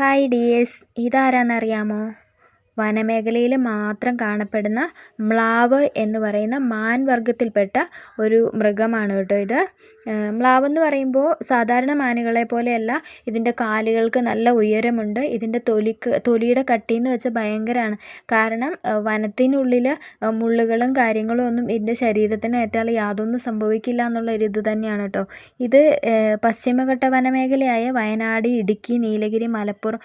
Hi dears, ഇതാരാന്നറിയാമോ? വനമേഖലയിൽ മാത്രം കാണപ്പെടുന്ന മ്ലാവ് എന്ന് പറയുന്ന മാൻ വർഗ്ഗത്തിൽപ്പെട്ട ഒരു മൃഗമാണ് കേട്ടോ ഇത്. മ്ലാവെന്ന് പറയുമ്പോൾ സാധാരണ മാനുകളെ പോലെയല്ല, ഇതിൻ്റെ കാലുകൾക്ക് നല്ല ഉയരമുണ്ട്. ഇതിൻ്റെ തൊലിയുടെ കട്ടിയെന്ന് വെച്ചാൽ ഭയങ്കരമാണ്. കാരണം വനത്തിനുള്ളിൽ മുള്ളുകളും കാര്യങ്ങളും ഒന്നും ഇതിൻ്റെ ശരീരത്തിന് ഏറ്റാൽ യാതൊന്നും സംഭവിക്കില്ല എന്നുള്ള ഒരു ഇത് തന്നെയാണ് കേട്ടോ. ഇത് പശ്ചിമഘട്ട വനമേഖലയായ വയനാട്, ഇടുക്കി, നീലഗിരി, മലപ്പുറം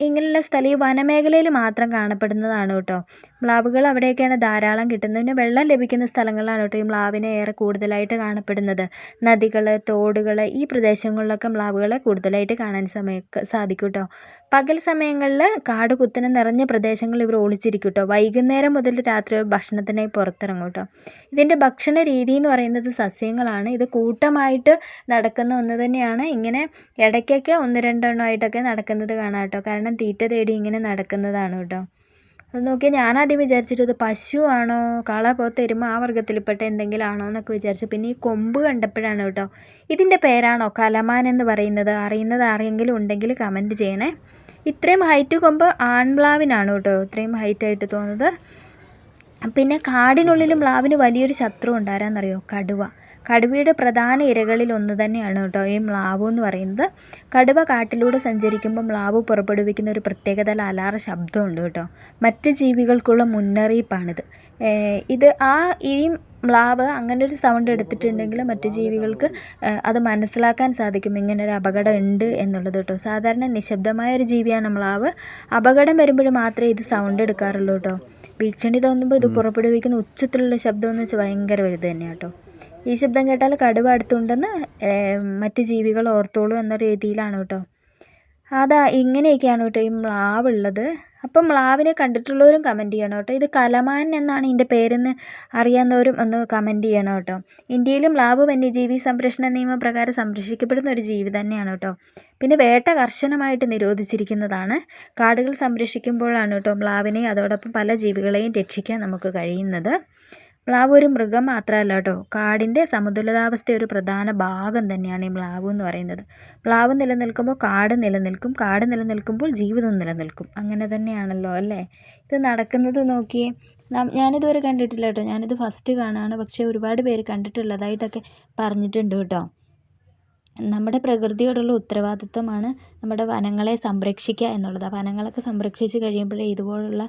ഇങ്ങനെയുള്ള സ്ഥലം ഈ വനമേഖലയിൽ മാത്രം കാണപ്പെടുന്നതാണ് കേട്ടോ. മ്ലാവുകൾ അവിടെയൊക്കെയാണ് ധാരാളം കിട്ടുന്നത്. പിന്നെ വെള്ളം ലഭിക്കുന്ന സ്ഥലങ്ങളിലാണ് കേട്ടോ ഈ മ്ലാവിനെ ഏറെ കൂടുതലായിട്ട് കാണപ്പെടുന്നത്. നദികൾ, തോടുകൾ, ഈ പ്രദേശങ്ങളിലൊക്കെ മ്ലാവുകളെ കൂടുതലായിട്ട് കാണാൻ സാധിക്കും കേട്ടോ. പകൽ സമയങ്ങളിൽ കാട് കുത്തനെ നിറഞ്ഞ പ്രദേശങ്ങളിൽ ഇവർ ഒളിച്ചിരിക്കും കേട്ടോ. വൈകുന്നേരം മുതൽ രാത്രി ഭക്ഷണത്തിനായി പുറത്തിറങ്ങും കേട്ടോ. ഇതിൻ്റെ ഭക്ഷണ രീതി എന്ന് പറയുന്നത് സസ്യങ്ങളാണ്. ഇത് കൂട്ടമായിട്ട് നടക്കുന്ന ഒന്ന് തന്നെയാണ്. ഇങ്ങനെ ഇടയ്ക്കൊക്കെ ഒന്ന് രണ്ടെണ്ണമായിട്ടൊക്കെ നടക്കുന്നത് കാണാം കേട്ടോ. കാരണം തീറ്റ തേടി ഇങ്ങനെ നടക്കുന്നതാണ് കേട്ടോ. അത് നോക്കിയാൽ ഞാനാദ്യം വിചാരിച്ചിട്ട് ഇത് പശു ആണോ, കള, പോത്ത്, എരുമ ആ വർഗ്ഗത്തിൽപ്പെട്ട എന്തെങ്കിലും ആണോ എന്നൊക്കെ വിചാരിച്ചു. പിന്നെ ഈ കൊമ്പ് കണ്ടപ്പോഴാണ് കേട്ടോ. ഇതിൻ്റെ പേരാണോ കലമാൻ എന്ന് പറയുന്നത്? അറിയുന്നത് ആരെങ്കിലും ഉണ്ടെങ്കിൽ കമൻറ്റ് ചെയ്യണേ. ഇത്രയും ഹൈറ്റ് കൊമ്പ് ആൺമ്ലാവിനാണ് കേട്ടോ ഇത്രയും ഹൈറ്റായിട്ട് തോന്നുന്നത്. പിന്നെ കാടിനുള്ളിൽ മ്ലാവിന് വലിയൊരു ശത്രു ഉണ്ടാരാന്നറിയോ? കടുവ. കടുവയുടെ പ്രധാന ഇരകളിൽ ഒന്ന് തന്നെയാണ് കേട്ടോ ഈ മ്ലാവ് എന്ന് പറയുന്നത്. കടുവ കാട്ടിലൂടെ സഞ്ചരിക്കുമ്പോൾ മ്ലാവ് പുറപ്പെടുവിക്കുന്ന ഒരു പ്രത്യേകതരം അലാറ ശബ്ദമുണ്ട് കേട്ടോ. മറ്റ് ജീവികൾക്കുള്ള മുന്നറിയിപ്പാണിത്. ഈ മ്ലാവ് അങ്ങനെ ഒരു സൗണ്ട് എടുത്തിട്ടുണ്ടെങ്കിൽ മറ്റു ജീവികൾക്ക് അത് മനസ്സിലാക്കാൻ സാധിക്കും ഇങ്ങനൊരു അപകടം ഉണ്ട് എന്നുള്ളത് കേട്ടോ. സാധാരണ നിശബ്ദമായ ഒരു ജീവിയാണ് മ്ലാവ്. അപകടം വരുമ്പോൾ മാത്രമേ ഇത് സൗണ്ട് എടുക്കാറുള്ളൂ കേട്ടോ. ഭീഷണി തോന്നുമ്പോൾ ഇത് പുറപ്പെടുവിക്കുന്ന ഉച്ചത്തിലുള്ള ശബ്ദം എന്ന് വെച്ചാൽ ഭയങ്കര വലുത് തന്നെയാണ് കേട്ടോ. ഈ ശബ്ദം കേട്ടാൽ കടുവ അടുത്തുണ്ടെന്ന് മറ്റ് ജീവികൾ ഓർത്തോളൂ എന്ന രീതിയിലാണ് കേട്ടോ. ഇങ്ങനെയൊക്കെയാണ് കേട്ടോ ഈ മ്ലാവ് ഉള്ളത്. അപ്പം മ്ലാവിനെ കണ്ടിട്ടുള്ളവരും കമൻറ്റ് ചെയ്യണം കേട്ടോ. ഇത് കലമാൻ എന്നാണ് ഇതിൻ്റെ പേരെന്ന് അറിയാവുന്നവരും ഒന്ന് കമൻറ്റ് ചെയ്യണം കേട്ടോ. ഇന്ത്യയിൽ മ്ലാവ് വന്യജീവി സംരക്ഷണ നിയമപ്രകാരം സംരക്ഷിക്കപ്പെടുന്ന ഒരു ജീവി തന്നെയാണ് കേട്ടോ. പിന്നെ വേട്ട കർശനമായിട്ട് നിരോധിച്ചിരിക്കുന്നതാണ്. കാടുകൾ സംരക്ഷിക്കുമ്പോഴാണ് കേട്ടോ മ്ലാവിനെ അതോടൊപ്പം പല ജീവികളെയും രക്ഷിക്കാൻ നമുക്ക് കഴിയുന്നത്. മ്ലാവ് ഒരു മൃഗം മാത്രമല്ല കേട്ടോ, കാടിൻ്റെ സമതുലിതാവസ്ഥ ഒരു പ്രധാന ഭാഗം തന്നെയാണ് ഈ മ്ലാവ് എന്ന് പറയുന്നത്. മ്ലാവ് നിലനിൽക്കുമ്പോൾ കാട് നിലനിൽക്കും, കാട് നിലനിൽക്കുമ്പോൾ ജീവിതം നിലനിൽക്കും. അങ്ങനെ തന്നെയാണല്ലോ അല്ലേ? ഇത് നടക്കുന്നത് നോക്കിയേ. ഞാനിതുവരെ കണ്ടിട്ടില്ല കേട്ടോ. ഞാനിത് ഫസ്റ്റ് കാണുകയാണ്. പക്ഷേ ഒരുപാട് പേര് കണ്ടിട്ടുള്ളതായിട്ടൊക്കെ പറഞ്ഞിട്ടുണ്ട് കേട്ടോ. നമ്മുടെ പ്രകൃതിയോടുള്ള ഉത്തരവാദിത്വമാണ് നമ്മുടെ വനങ്ങളെ സംരക്ഷിക്കുക എന്നുള്ളത്. ആ വനങ്ങളൊക്കെ സംരക്ഷിച്ച് കഴിയുമ്പോഴേ ഇതുപോലുള്ള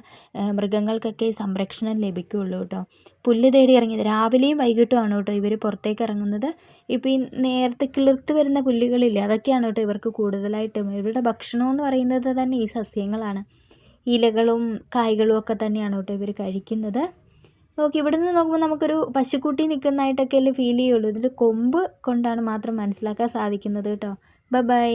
മൃഗങ്ങൾക്കൊക്കെ സംരക്ഷണം ലഭിക്കുകയുള്ളൂ കേട്ടോ. പുല്ല് തേടി ഇറങ്ങിയത് രാവിലെയും വൈകിട്ടുമാണ് കേട്ടോ ഇവർ പുറത്തേക്ക് ഇറങ്ങുന്നത്. ഇപ്പോൾ ഈ നേരത്തെ കിളിർത്ത് വരുന്ന പുല്ലുകളില്ലേ, അതൊക്കെയാണ് കേട്ടോ ഇവർക്ക് കൂടുതലായിട്ടും. ഇവരുടെ ഭക്ഷണമെന്ന് പറയുന്നത് തന്നെ ഈ സസ്യങ്ങളാണ്. ഇലകളും കായ്കളും ഒക്കെ തന്നെയാണ് കേട്ടോ ഇവർ കഴിക്കുന്നത്. ഇവിടെ നിന്ന് നോക്കുമ്പോൾ നമുക്കൊരു പശുക്കുട്ടി നിൽക്കുന്നതായിട്ടൊക്കെ അല്ലേ ഫീൽ ചെയ്യുള്ളൂ. ഇതിൻ്റെ കൊമ്പ് കൊണ്ടാണ് മാത്രം മനസ്സിലാക്കാൻ സാധിക്കുന്നത് കേട്ടോ. ബൈ.